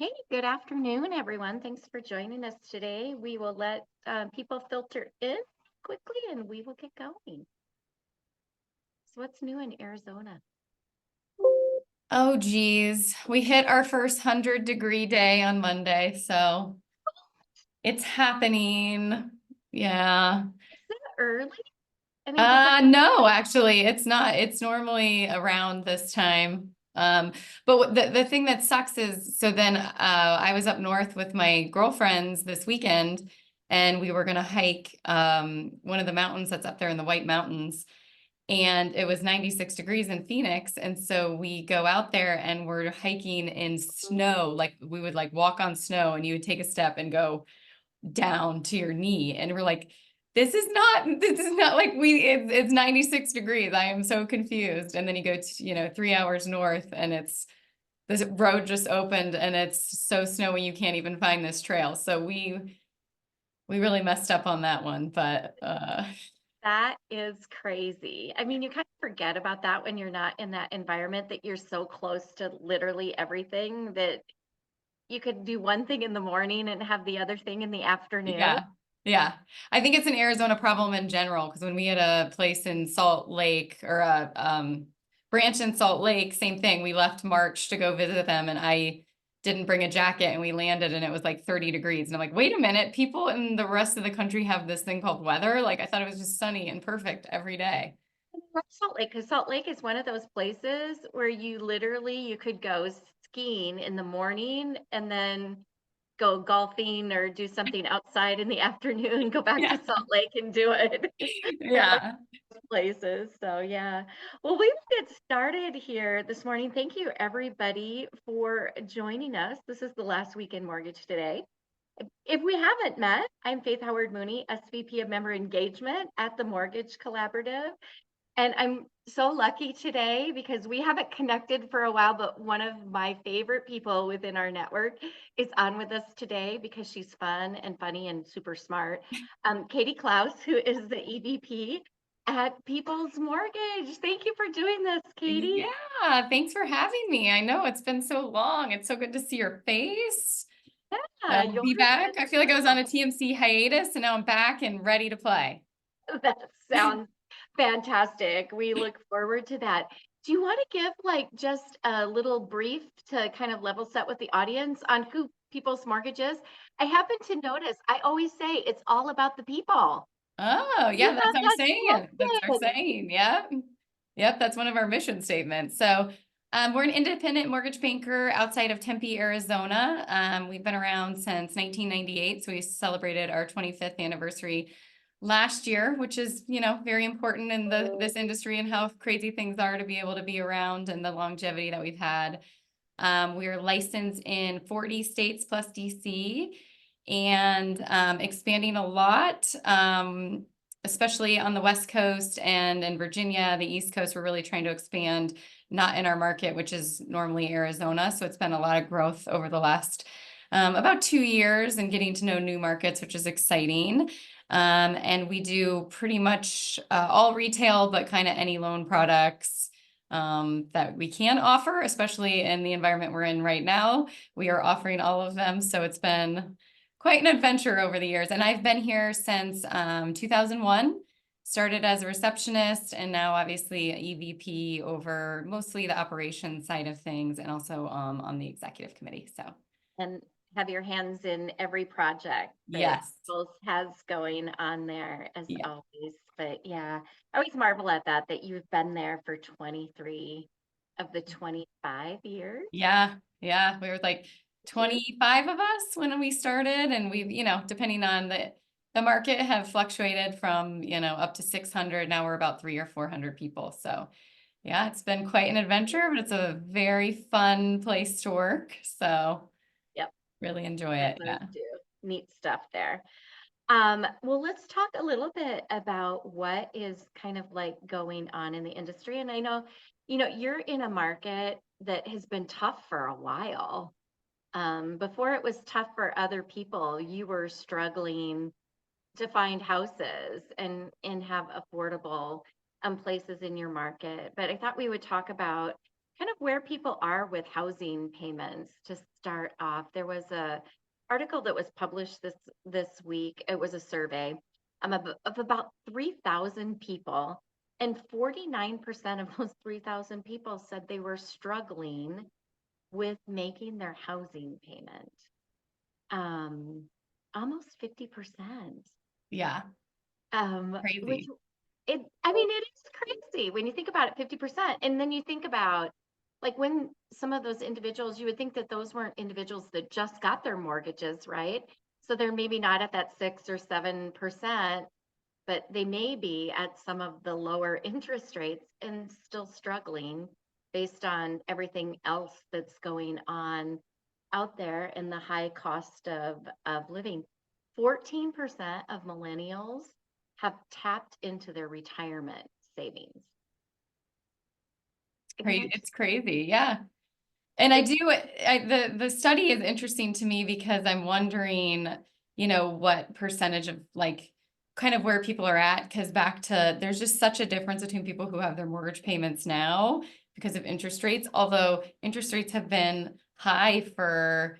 Hey, good afternoon, everyone. Thanks for joining us today. We will let people filter in quickly and we will get going. So, what's new in Arizona? Oh, geez. We hit our first 100-degree day on Monday, so it's happening. Yeah. Is it early? I mean, because No, actually, it's not. It's normally around this time. But the thing that sucks is, so then I was up north with my girlfriends this weekend, and we were gonna hike one of the mountains that's up there in the White Mountains. And it was 96 degrees in Phoenix. And so we go out there and we're hiking in snow. Like we would like walk on snow and you would take a step and go down to your knee. And we're like, this is not like it's 96 degrees. I am so confused. And then you go to, 3 hours north and this road just opened and it's so snowy you can't even find this trail. So we really messed up on that one, but that is crazy. I mean, you kind of forget about that when you're not in that environment that you're so close to literally everything that you could do one thing in the morning and have the other thing in the afternoon. Yeah. Yeah. I think it's an Arizona problem in general because when we had a place in Salt Lake or a branch in Salt Lake, same thing. We left March to go visit them and I didn't bring a jacket and we landed and it was like 30 degrees. And I'm like, wait a minute, people in the rest of the country have this thing called weather. Like I thought it was just sunny and perfect every day. Love Salt Lake, because Salt Lake is one of those places where you could go skiing in the morning and then go golfing or do something outside in the afternoon, go back to Yeah. Salt Lake and do it. I like Yeah. those places. So yeah. Well, we will get started here this morning. Thank you everybody for joining us. This is the last weekend mortgage today. If we haven't met, I'm Faith Howard Mooney, SVP of Member Engagement at the Mortgage Collaborative. And I'm so lucky today because we haven't connected for a while, but one of my favorite people within our network is on with us today because she's fun and funny and super smart. Katie Klauss, who is the EVP at People's Mortgage. Thank you for doing this, Katie. Yeah. Thanks for having me. I know it's been so long. It's so good to see your face. Yeah, yours Be back. as I feel like I was on a TMC hiatus and now I'm back and ready to play. well. That sounds fantastic. We look forward to that. Do you want to give like just a little brief to kind of level set with the audience on who People's Mortgage is? I happen to notice I always say it's all about the people. Oh, yeah, You that's got our that saying. That's our connected. saying. Yeah. Yep, that's one of our mission statements. So, we're an independent mortgage banker outside of Tempe, Arizona. We've been around since 1998, so we celebrated our 25th anniversary last year, which is, very important in this industry and how crazy things are to be able to be around and the longevity that we've had. We are licensed in 40 states plus DC and expanding a lot, especially on the West Coast and in Virginia, the East Coast. We're really trying to expand, not in our market, which is normally Arizona. So it's been a lot of growth over the last about 2 years and getting to know new markets, which is exciting. And we do pretty much all retail, but kind of any loan products that we can offer, especially in the environment we're in right now. We are offering all of them. So it's been quite an adventure over the years. And I've been here since 2001, started as a receptionist, and now obviously a EVP over mostly the operations side of things and also on the executive committee. So And have your hands in every project that yes. Pulse has going on there as Yeah. always. But yeah, I always marvel at that you've been there for 23 of the 25 years. Yeah. Yeah. We were like Sure. 25 of us when we started, and we've, depending on the market, have fluctuated from, up to 600. Now we're about 300 or 400 people. So yeah, it's been quite an adventure, but it's a very fun place to work. So Yep, really enjoy that it. those Yeah. do. Neat stuff there. Well, let's talk a little bit about what is kind of like going on in the industry. And I know, you're in a market that has been tough for a while. Before it was tough for other people, you were struggling to find houses and have affordable places in your market. But I thought we would talk about kind of where people are with housing payments to start off. There was a article that was published this week. It was a survey of about 3,000 people, and 49% of those 3,000 people said they were struggling with making their housing payment. Um, Almost 50%. Yeah, Which crazy. I mean, it is crazy when you think about it, 50%. And then you think about like when some of those individuals, you would think that those weren't individuals that just got their mortgages, right? So they're maybe not at that 6 or 7%, but they may be at some of the lower interest rates and still struggling based on everything else that's going on out there and the high cost of living. 14% of millennials have tapped into their retirement savings. Isn't Crazy. that It's crazy. Yeah. And it's the study is interesting to me because I'm wondering, what percentage of like kind of where people are at. Because back to there's just such a difference between people who have their mortgage payments now because of interest rates, although interest rates have been high for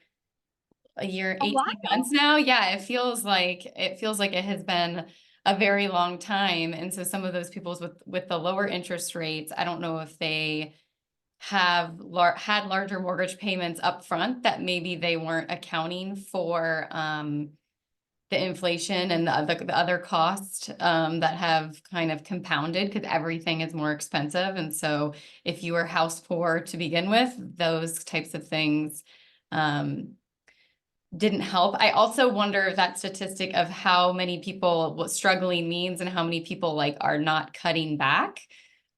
a year, a 18 months while? now. Yeah, it feels like it has been a very long time. And so some of those people with the lower interest rates, I don't know if they had larger mortgage payments up front that maybe they weren't accounting for the inflation and the other costs that have kind of compounded because everything is more expensive. And so if you were house poor to begin with, those types of things um, didn't help. I also wonder that statistic of how many people what struggling means and how many people like are not cutting back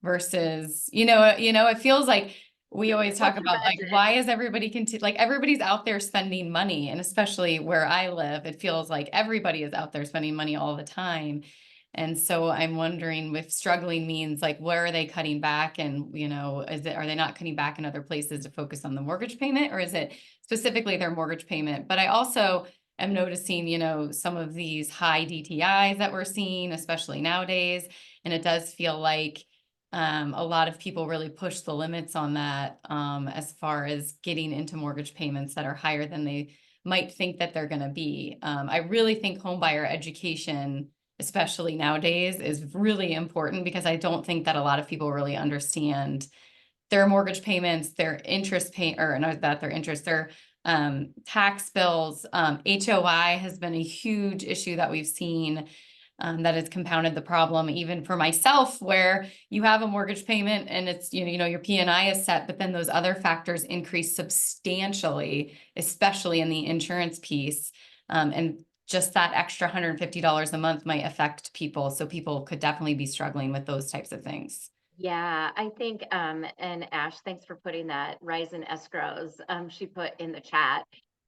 versus, it feels like we always What's talk the about like budget? why is everybody like everybody's out there spending money, and especially where I live, it feels like everybody is out there spending money all the time. And so I'm wondering if struggling means like where are they cutting back, and are they not cutting back in other places to focus on the mortgage payment, or is it specifically their mortgage payment? But I also am noticing, some of these high DTIs that we're seeing, especially nowadays, and it does feel like a lot of people really push the limits on that as far as getting into mortgage payments that are higher than they might think that they're going to be. I really think homebuyer education, especially nowadays, is really important because I don't think that a lot of people really understand their mortgage payments, their interest pay, or not that their interest, their tax bills. HOI has been a huge issue that we've seen that has compounded the problem, even for myself, where you have a mortgage payment and it's, your P&I is set, but then those other factors increase substantially, especially in the insurance piece. And just that extra $150 a month might affect people. So people could definitely be struggling with those types of things. Yeah, I think, and Ash, thanks for putting that rise in escrows, she put in the chat.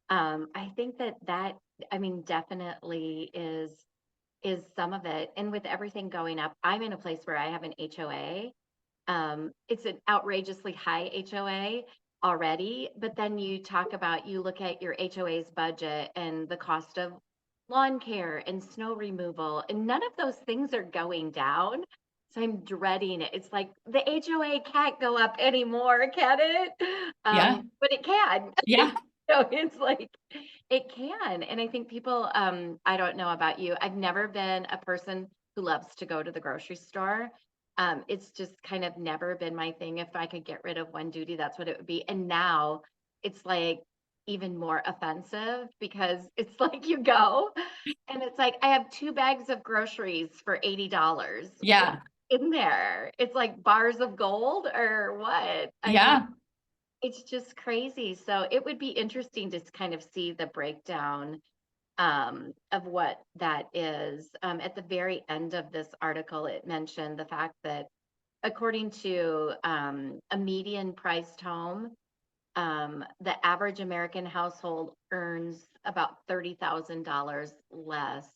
I think I mean, definitely is some of it. And with everything going up, I'm in a place where I have an HOA. It's an outrageously high HOA already, but then you look at your HOA's budget and the cost of lawn care and snow removal, and none of those things are going down. So I'm dreading it. It's like the HOA can't go up anymore, can it? Yeah. But it can. Yeah. So it's like it can. And I think people, I don't know about you. I've never been a person who loves to go to the grocery store. It's just kind of never been my thing. If I could get rid of one duty, that's what it would be. And now it's like even more offensive because it's like you go and it's like I have 2 bags of groceries for $80. What's Yeah. in there? It's like bars of gold or what? I mean, Yeah. it's just crazy. So it would be interesting to kind of see the breakdown of what that is. At the very end of this article, it mentioned the fact that according to a median priced home, the average American household earns about $30,000 less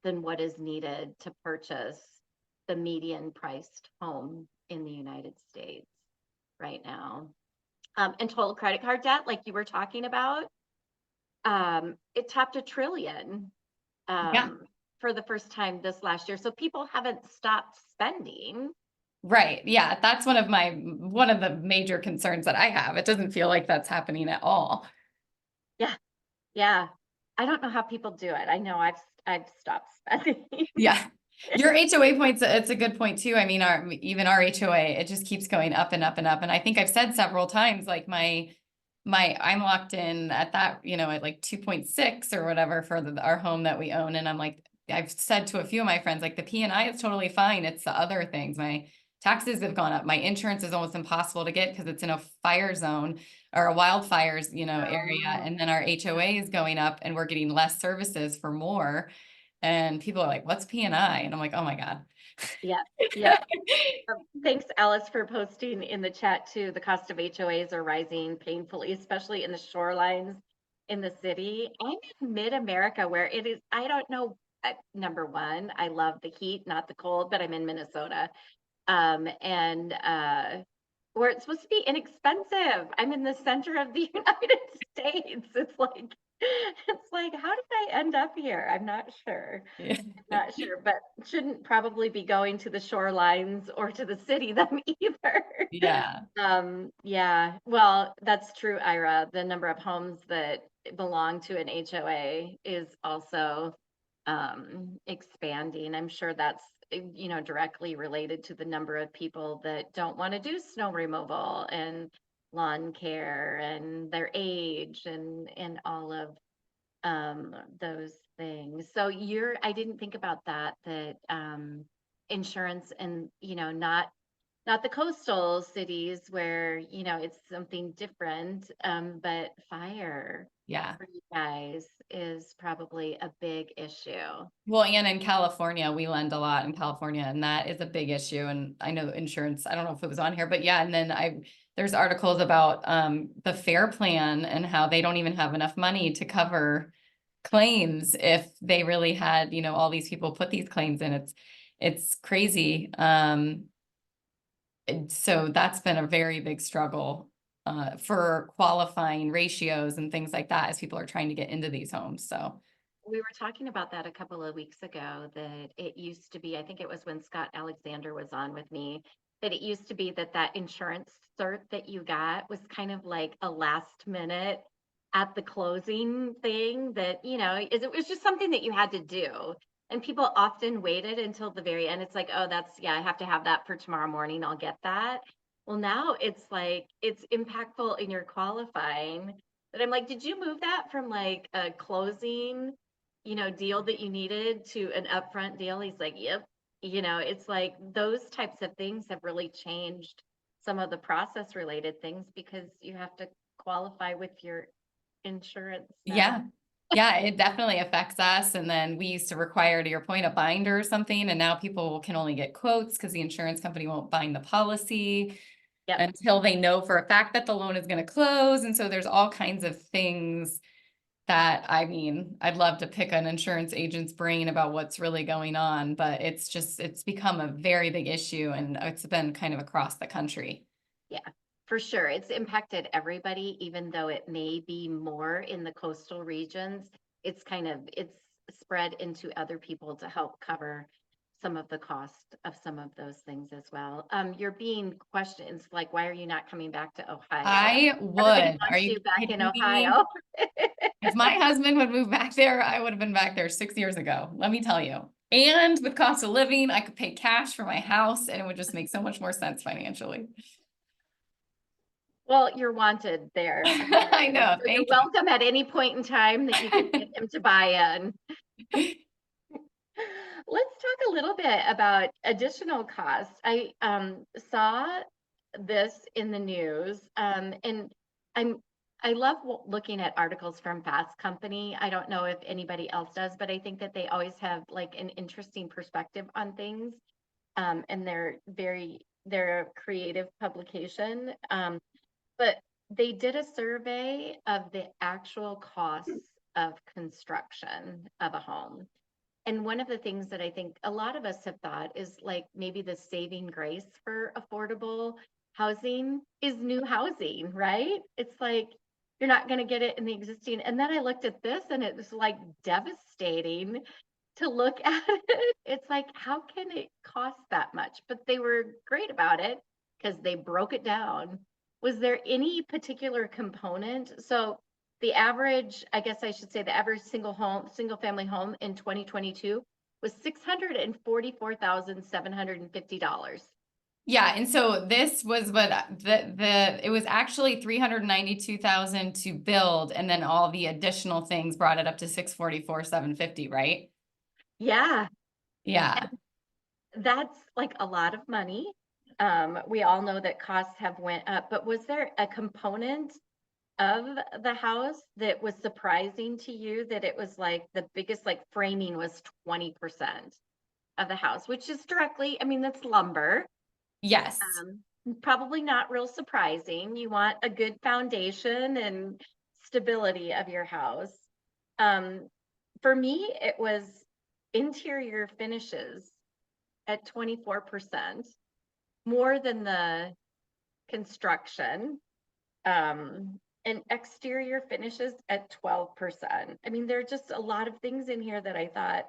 than what is needed to purchase the median priced home in the United States right now. And total credit card debt, like you were talking about, it topped 1 trillion Yeah. for the first time this last year. So people haven't stopped spending. Right. Yeah. That's one of the major concerns that I have. It doesn't feel like that's happening at all. Yeah, yeah. I don't know how people do it. I know I've stopped spending. Yeah. Your HOA points, it's a good point too. I mean, even our HOA, it just keeps going up and up and up. And I think I've said several times, like I'm locked in at that, at like 2.6 or whatever for our home that we own. And I'm like, I've said to a few of my friends, like the P&I is totally fine. It's the other things. My taxes have gone up. My insurance is almost impossible to get because it's in a fire zone or a wildfires, area. Oh, And then our HOA is going up and we're getting less services for more. And people are like, what's P&I? And I'm like, oh my God. yeah, yeah. Thanks, Alice, for posting in the chat too. The cost of HOAs are rising painfully, especially in the shorelines in the city. I'm in mid-America where it is, I don't know, number one, I love the heat, not the cold, but I'm in Minnesota. And where it's supposed to be inexpensive. I'm in the center of the United States. It's like, how did I end up here? I'm not sure. Yeah. Not sure, but shouldn't probably be going to the shorelines or to the city them either. Yeah. Yeah, well, that's true, Ira. The number of homes that belong to an HOA is also expanding. I'm sure that's directly related to the number of people that don't want to do snow removal and lawn care and their age and all of those things. So I didn't think about that insurance and not the coastal cities where it's something different, but fire Yeah. for you guys is probably a big issue. Well, and in California, we lend a lot in California, and that is a big issue. And I know insurance, I don't know if it was on here, but yeah, and then there's articles about the FAIR plan and how they don't even have enough money to cover claims if they really had, all these people put these claims in. It's crazy. So that's been a very big struggle for qualifying ratios and things like that as people are trying to get into these homes. So We were talking about that a couple of weeks ago, that it used to be, I think it was when Scott Alexander was on with me, that it used to be that insurance cert that you got was kind of like a last minute at the closing thing, that, it was just something that you had to do. And people often waited until the very end. It's like, oh, yeah, I have to have that for tomorrow morning. I'll get that. Well, now it's like, it's impactful in your qualifying. But I'm like, did you move that from like a closing deal that you needed to an upfront deal? He's like, yep. It's like those types of things have really changed some of the process related things because you have to qualify with your insurance now. yeah. Yeah, it definitely affects us. And then we used to require, to your point, a binder or something. And now people can only get quotes because the insurance company won't bind the policy Yep. until they know for a fact that the loan is going to close. And so there's all kinds of things that, I mean, I'd love to pick an insurance agent's brain about what's really going on, but it's become a very big issue and it's been kind of across the country. Yeah, for sure. It's impacted everybody, even though it may be more in the coastal regions. It's spread into other people to help cover some of the cost of some of those things as well. You're being questioned, like, why are you not coming back to Ohio? I Everybody would. Are wants you you back in kidding me? Ohio. If my husband would move back there, I would have been back there 6 years ago. Let me tell you. And with cost of living, I could pay cash for my house and it would just make so much more sense financially. Well, you're wanted there, I apparently. know. So you're Thank welcome at any point in time that you can get him to buy in. you. Let's talk a little bit about additional costs. I saw this in the news, and I'm I love looking at articles from Fast Company. I don't know if anybody else does, but I think that they always have like an interesting perspective on things, and they're a creative publication. But they did a survey of the actual costs of construction of a home. And one of the things that I think a lot of us have thought is like maybe the saving grace for affordable housing is new housing, right? It's like you're not going to get it in the existing. And then I looked at this and it was like devastating to look at it, it's like, how can it cost that much? But they were great about it because they broke it down. Was there any particular component? So the average, I guess I should say the average single family home in 2022 was $644,750. Yeah, and so this was what it was actually 392,000 to build, and then all the additional things brought it up to 644, 750, right? Yeah, Yeah. that's like a lot of money. We all know that costs have went up, but was there a component of the house that was surprising to you that it was like the biggest, like framing was 20% of the house, which is directly, I mean, that's lumber. Yes. Probably not real surprising. You want a good foundation and stability of your house. Um, for me, it was interior finishes at 24%, more than the construction. And exterior finishes at 12%. I mean, there are just a lot of things in here that I thought,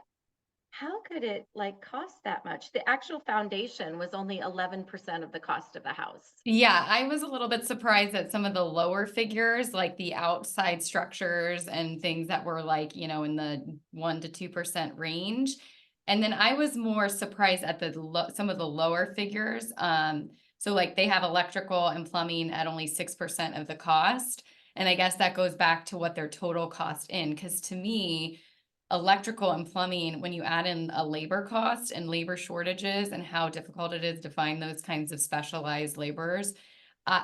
how could it like cost that much? The actual foundation was only 11% of the cost of the house. Yeah, I was a little bit surprised at some of the lower figures, like the outside structures and things that were like, in the 1 to 2% range. And then I was more surprised at some of the lower figures. So like they have electrical and plumbing at only 6% of the cost. And I guess that goes back to what their total cost in, because to me, electrical and plumbing, when you add in a labor cost and labor shortages and how difficult it is to find those kinds of specialized laborers,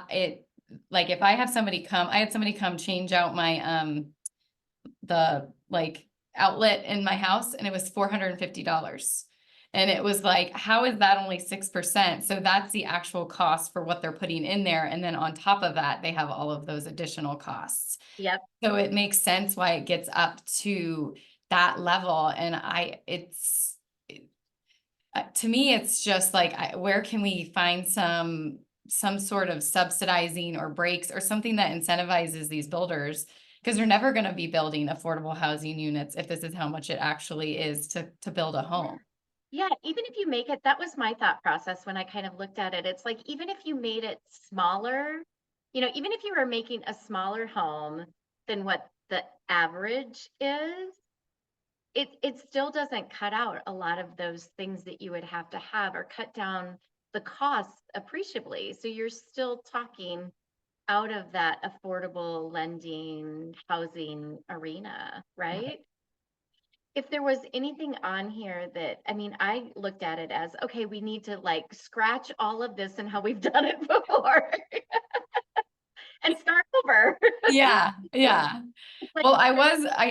it like if I had somebody come change out my the like outlet in my house, and it was $450. And it was like, how is that only 6%? So that's the actual cost for what they're putting in there. And then on top of that, they have all of those additional costs. Yep. So it makes sense why it gets up to that level. And to me, it's just like, where can we find some sort of subsidizing or breaks or something that incentivizes these builders? Because they're never going to be building affordable housing units if this is how much it actually is to build a Yeah. home. Yeah, even if you make it, that was my thought process when I kind of looked at it. It's like, even if you made it smaller, even if you were making a smaller home than what the average is, it still doesn't cut out a lot of those things that you would have to have or cut down the costs appreciably. So you're still talking out of that affordable lending housing arena, right? If there was anything on here that, I mean, I looked at it as, okay, we need to like scratch all of this and how we've done it before and start over. Yeah, yeah. It's like, Well, I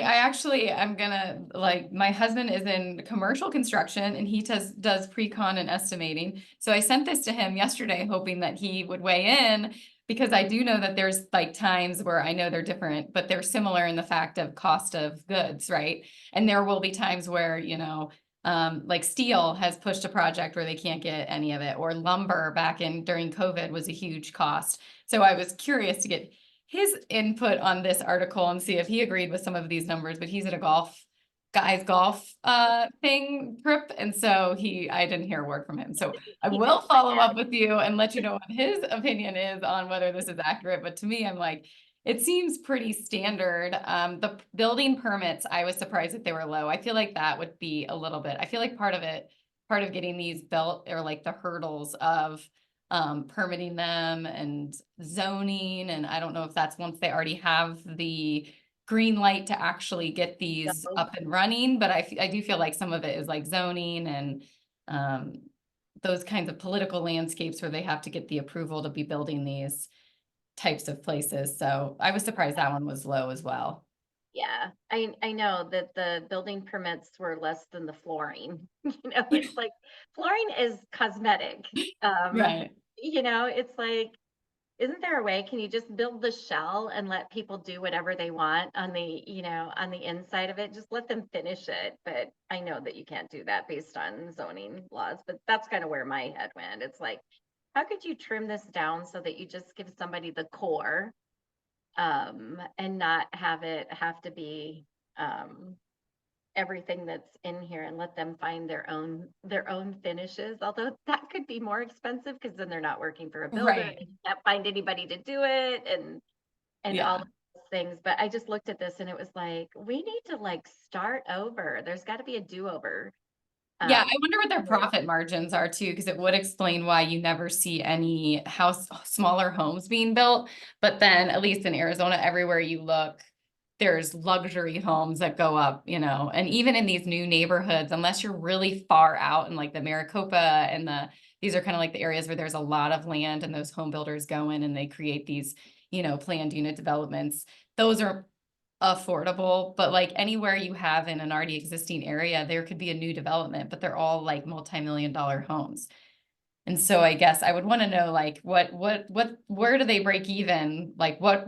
actually, I'm gonna, like, my husband is in commercial construction and he does pre-con and estimating. So I sent this to him yesterday, hoping that he would weigh in, because I do know that there's like times where I know they're different, but they're similar in the fact of cost of goods, right? And there will be times where, like steel has pushed a project where they can't get any of it, or lumber back in during COVID was a huge cost. So I was curious to get his input on this article and see if he agreed with some of these numbers, but he's at a golf thing trip, and so I didn't hear a word from him. So I he will missed my follow ad. up with you and let you know what his opinion is on whether this is accurate. But to me, I'm like, it seems pretty standard. The building permits, I was surprised that they were low. I feel like that would be a little bit. I feel like part of getting these built are like the hurdles of permitting them and zoning. And I don't know if that's once they already have the green light to actually get these So, up and running. But I do feel like some of it is like zoning and um, those kinds of political landscapes where they have to get the approval to be building these types of places. So I was surprised that one was low as well. yeah, I know that the building permits were less than the flooring. It's like flooring is cosmetic. Right. It's like, isn't there a way, can you just build the shell and let people do whatever they want on the inside of it? Just let them finish it. But I know that you can't do that based on zoning laws, but that's kind of where my head went. It's like, how could you trim this down so that you just give somebody the core, and not have it have to be, um, everything that's in here and let them find their own finishes. Although that could be more expensive because then they're not working for a builder Right. and you can't find anybody to do it and all Yeah. of those things. But I just looked at this and it was like, we need to like start over. There's got to be a do-over. Yeah, Um, I wonder what their profit margins are too, because it would explain why you never see any smaller homes being built. But then, at least in Arizona, everywhere you look, there's luxury homes that go up, and even in these new neighborhoods, unless you're really far out in like the Maricopa and these are kind of like the areas where there's a lot of land and those home builders go in and they create these, planned unit developments. Those are affordable, but like anywhere you have in an already existing area, there could be a new development, but they're all like multi-million dollar homes. And so I guess I would want to know like where do they break even? Like what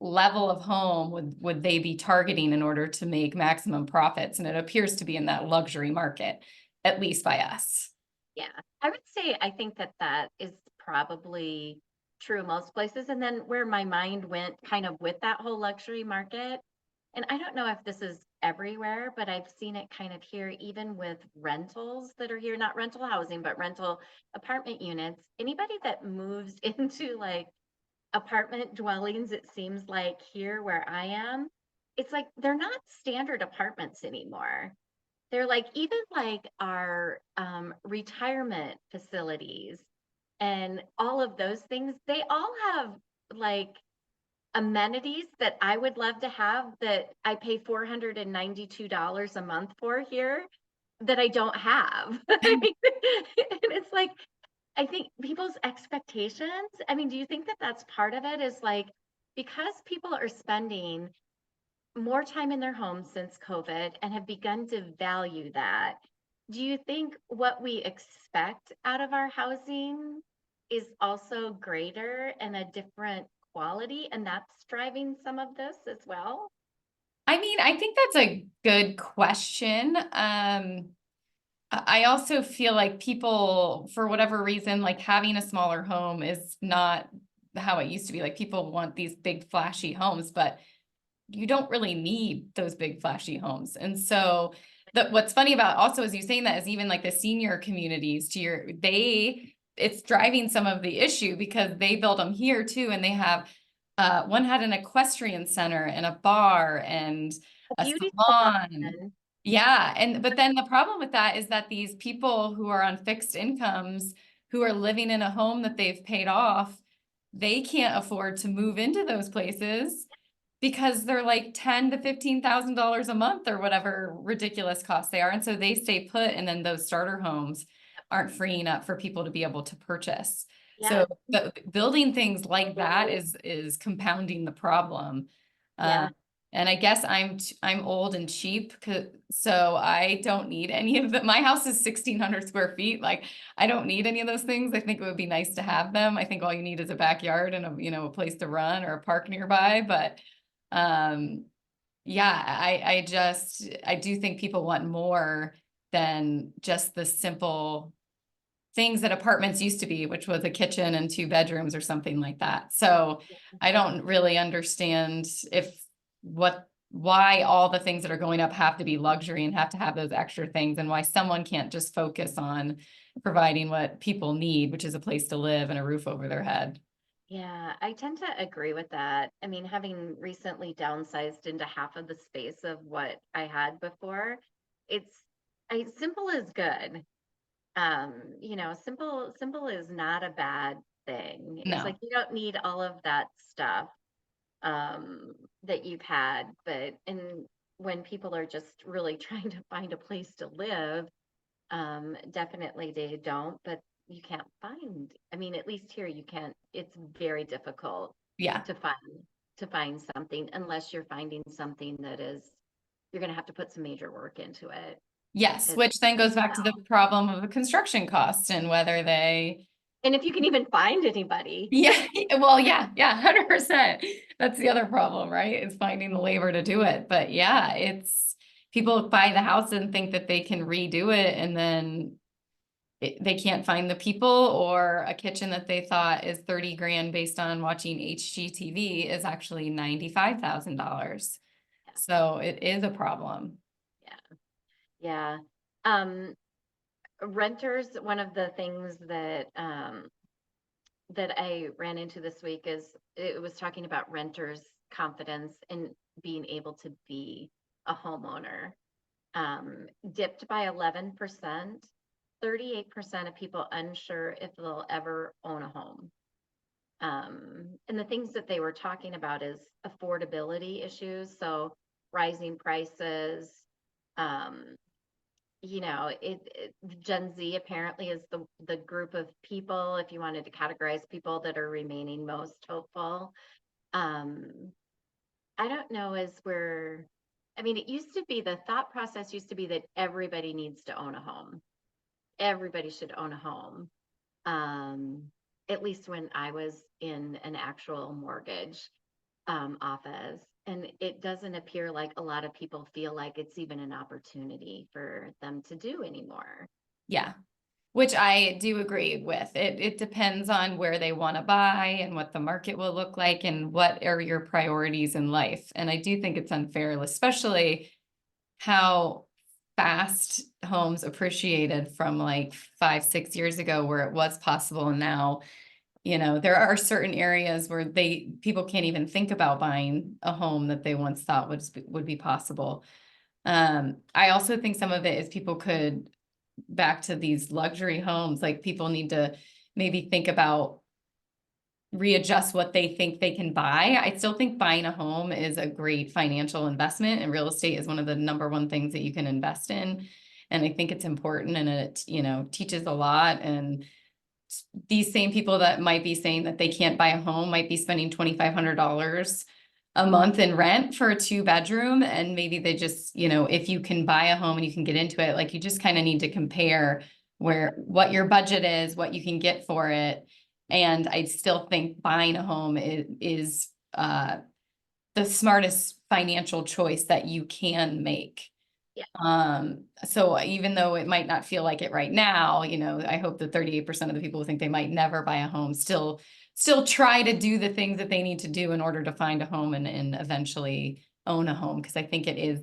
level of home would they be targeting in order to make maximum profits? And it appears to be in that luxury market, at least by us. yeah, I would say I think that that is probably true most places. And then where my mind went kind of with that whole luxury market, and I don't know if this is everywhere, but I've seen it kind of here, even with rentals that are here, not rental housing, but rental apartment units. Anybody that moves into like apartment dwellings, it seems like here where I am, it's like they're not standard apartments anymore. They're like even like our retirement facilities and all of those things, they all have like amenities that I would love to have that I pay $492 a month for here that I don't have. And it's like, I think people's expectations, I mean, do you think that that's part of it is like because people are spending more time in their homes since COVID and have begun to value that, do you think what we expect out of our housing is also greater and a different quality? And that's driving some of this as well? I mean, I think that's a good question. I also feel like people, for whatever reason, like having a smaller home is not how it used to be. Like people want these big flashy homes, but you don't really need those big flashy homes. And so what's funny about also is you saying that is even like the senior communities it's driving some of the issue because they build them here too. And they have, one had an equestrian center and a bar and A a beauty salon. salon. Yeah. But then the problem with that is that these people who are on fixed incomes, who are living in a home that they've paid off, they can't afford to move into those places because they're like $10,000 to $15,000 a month or whatever ridiculous costs they are. And so they stay put, and then those starter homes aren't freeing up for people to be able to purchase. So Yes. building things like that is compounding the problem. Yeah. And I guess I'm old and cheap, so I don't need any of that. My house is 1,600 square feet. Like I don't need any of those things. I think it would be nice to have them. I think all you need is a backyard and a place to run or a park nearby. But um, yeah, I do think people want more than just the simple things that apartments used to be, which was a kitchen and 2 bedrooms or something like that. So I don't really understand why all the things that are going up have to be luxury and have to have those extra things, and why someone can't just focus on providing what people need, which is a place to live and a roof over their head. Yeah, I tend to agree with that. I mean, having recently downsized into half of the space of what I had before, it's simple is good. Simple is not a bad thing. It's like No. you don't need all of that stuff that you've had, but and when people are just really trying to find a place to live, definitely they don't, but you can't find, I mean, at least here you can't, it's very difficult Yeah. to find to find something unless you're finding something that is you're going to have to put some major work into it Yes, as, which then as goes back to the well. problem of the construction costs and whether they. And if you can even find anybody. Yeah, well, yeah, 100%. That's the other problem, right? Is finding the labor to do it. But yeah, it's people buy the house and think that they can redo it, and then they can't find the people, or a kitchen that they thought is 30 grand based on watching HGTV is actually $95,000. Yeah, So it is a problem. yeah. Yeah. Um, Renters, one of the things that I ran into this week is it was talking about renters' confidence in being able to be a homeowner. Dipped by 11%, 38% of people unsure if they'll ever own a home. And the things that they were talking about is affordability issues, so rising prices. Um, Gen Z apparently is the group of people, if you wanted to categorize people that are remaining most hopeful. Um, I don't know as we're, I mean, it used to be the thought process used to be that everybody needs to own a home. Everybody should own a home. Um, at least when I was in an actual mortgage office. And it doesn't appear like a lot of people feel like it's even an opportunity for them to do anymore. Yeah. Which I do agree with. It depends on where they want to buy and what the market will look like and what are your priorities in life. And I do think it's unfair, especially how fast homes appreciated from like 5, 6 years ago where it was possible. And now, there are certain areas where people can't even think about buying a home that they once thought would be possible. I also think some of it is people could back to these luxury homes, like people need to maybe think about readjust what they think they can buy. I still think buying a home is a great financial investment, and real estate is one of the number one things that you can invest in. And I think it's important, and it, teaches a lot. And these same people that might be saying that they can't buy a home might be spending $2,500 a month in rent for a 2 bedroom. And maybe they just, if you can buy a home and you can get into it, like you just kind of need to compare what your budget is, what you can get for it. And I still think buying a home is the smartest financial choice that you can make. Yeah. So even though it might not feel like it right now, I hope that 38% of the people who think they might never buy a home still try to do the things that they need to do in order to find a home and eventually own a home. Cause I think it is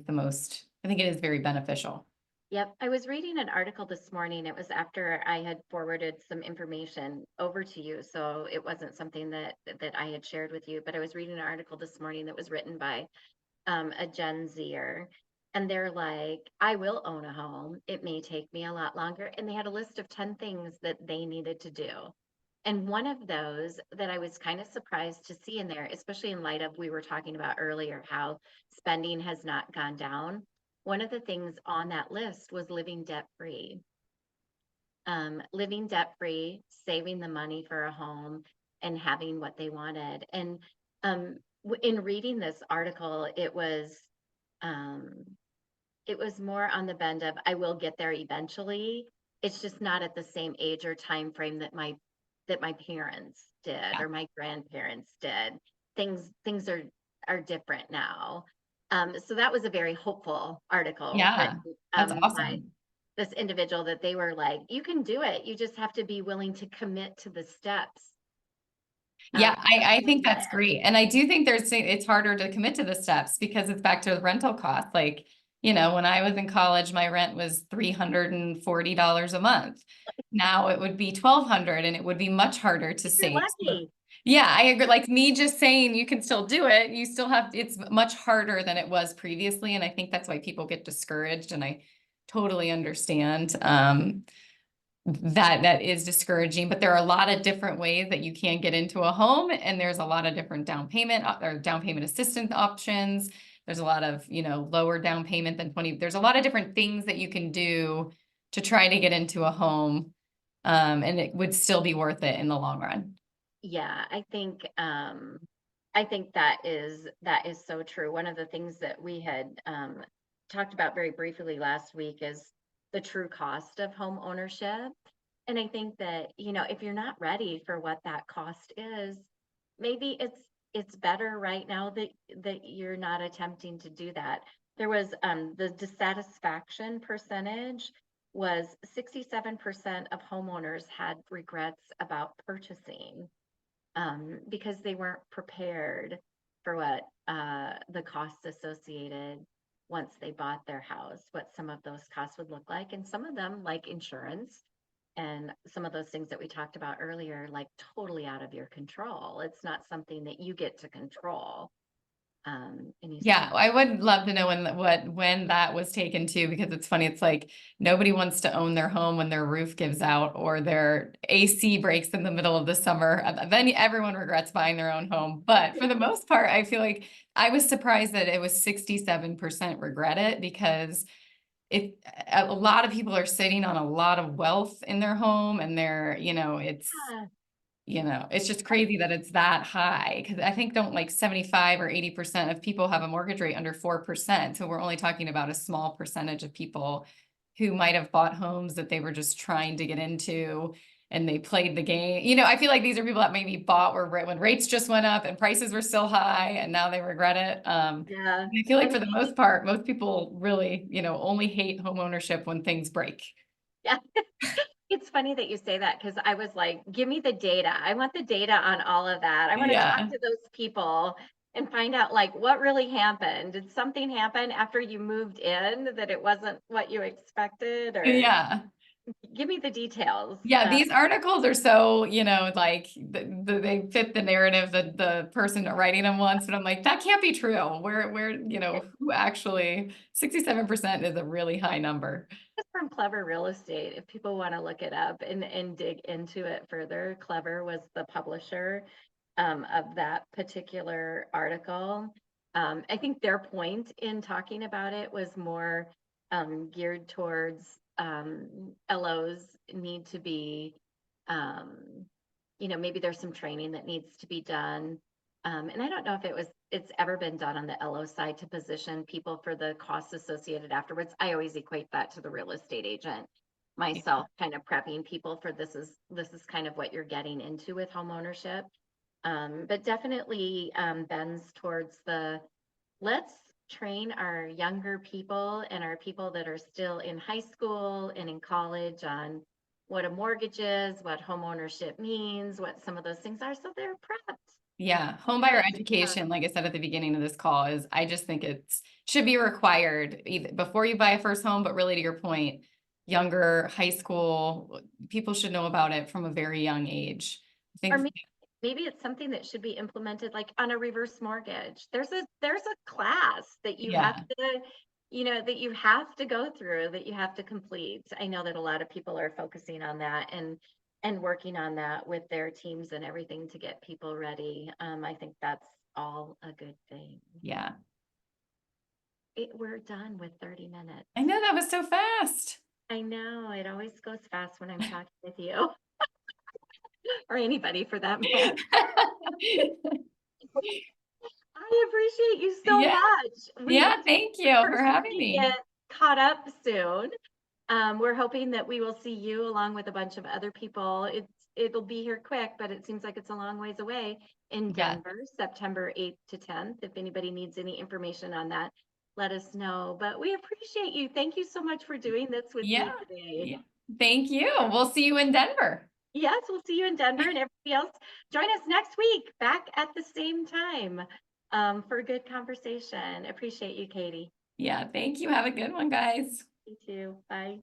very beneficial. Yep. I was reading an article this morning. It was after I had forwarded some information over to you. So it wasn't something that I had shared with you, but I was reading an article this morning that was written by a Gen Zer. And they're like, I will own a home. It may take me a lot longer. And they had a list of 10 things that they needed to do. And one of those that I was kind of surprised to see in there, especially in light of we were talking about earlier how spending has not gone down. One of the things on that list was living debt free. Living debt free, saving the money for a home, and having what they wanted. And in reading this article, um, it was more on the bend of I will get there eventually. It's just not at the same age or time frame that my parents did Yeah. or my grandparents did. Things are different now. So that was a very hopeful article Yeah. written That's by awesome. this individual that they were like, you can do it. You just have to be willing to commit to the steps Yeah, of I think moving that's in. great. And I do think it's harder to commit to the steps because it's back to the rental cost. Like, when I was in college, my rent was $340 a month. Now it would be 1,200 and it would be much harder to You're save. So, lucky. yeah, I agree. Like me just saying you can still do it, it's much harder than it was previously. And I think that's why people get discouraged. And I totally understand. That is discouraging, but there are a lot of different ways that you can get into a home, and there's a lot of different down payment or down payment assistance options. There's a lot of, lower down payment than 20. There's a lot of different things that you can do to try to get into a home. And it would still be worth it in the long run. Yeah, I think that is so true. One of the things that we had talked about very briefly last week is the true cost of home ownership. And I think that, if you're not ready for what that cost is, maybe it's better right now that you're not attempting to do that. There was the dissatisfaction percentage was 67% of homeowners had regrets about purchasing because they weren't prepared for what the costs associated. once they bought their house, what some of those costs would look like. And some of them, like insurance and some of those things that we talked about earlier, like totally out of your control. It's not something that you get to control. And you Yeah, still, I would love to know when that was taken too, because it's funny. It's like nobody wants to own their home when their roof gives out or their AC breaks in the middle of the summer. Then everyone regrets buying their own home. But for the most part, I feel like I was surprised that it was 67% regret it, because it a lot of people are sitting on a lot of wealth in their home, and yeah, it's just crazy that it's that high, because I think don't like 75 or 80% of people have a mortgage rate under 4%. So we're only talking about a small percentage of people who might have bought homes that they were just trying to get into, and they played the game. I feel like these are people that maybe bought when rates just went up and prices were still high and now they regret it. yeah. I feel I like for mean, the most part, most people really, only hate home ownership when things break. yeah. It's funny that you say that because I was like, give me the data. I want the data on all of that. I want to talk Yeah. to those people and find out like what really happened. Did something happen after you moved in that it wasn't what you expected? Or Yeah. give me the details. Yeah, these articles are so, like they fit the narrative that the person writing them wants, but I'm like, that can't be true. Who actually 67% is a really high number. It's from Clever Real Estate. If people want to look it up and dig into it further, Clever was the publisher of that particular article. I think their point in talking about it was more geared towards LOs need to be, um, maybe there's some training that needs to be done. And I don't know if it's ever been done on the LO side to position people for the costs associated afterwards. I always equate that to the real estate agent myself, kind of prepping people for this is kind of what you're getting into with home ownership. But definitely bends towards let's train our younger people and our people that are still in high school and in college on what a mortgage is, what home ownership means, what some of those things are, so they're prepped. Yeah, They're homebuyer ready to go. education, like I said at the beginning of this call, I just think it's should be required either before you buy a first home, but really to your point, younger, high school, people should know about it from a very young age. I Or think, maybe it's something that should be implemented like on a reverse mortgage. There's a class that you have yeah, to, that you have to go through, that you have to complete. I know that a lot of people are focusing on that and working on that with their teams and everything to get people ready. I think that's all a good thing. yeah. We're done with 30 minutes. I know that was so fast. I know it always goes fast when I'm talking with you or anybody for that matter. I appreciate you so Yeah, much. We yeah, thank you for having personally me. get caught up soon. We're hoping that we will see you along with a bunch of other people. It'll be here quick, but it seems like it's a long ways away in Yeah, Denver, September 8th to 10th. If anybody needs any information on that, let us know. But we appreciate you. Thank you so much for doing this with yeah, me today. yeah. Thank you. We'll see you in Denver. Yes, we'll see you in Denver and everybody else. Join us next week back at the same time for a good conversation. Appreciate you, Katie. Yeah, thank you. Have a good one, guys. You too. Bye.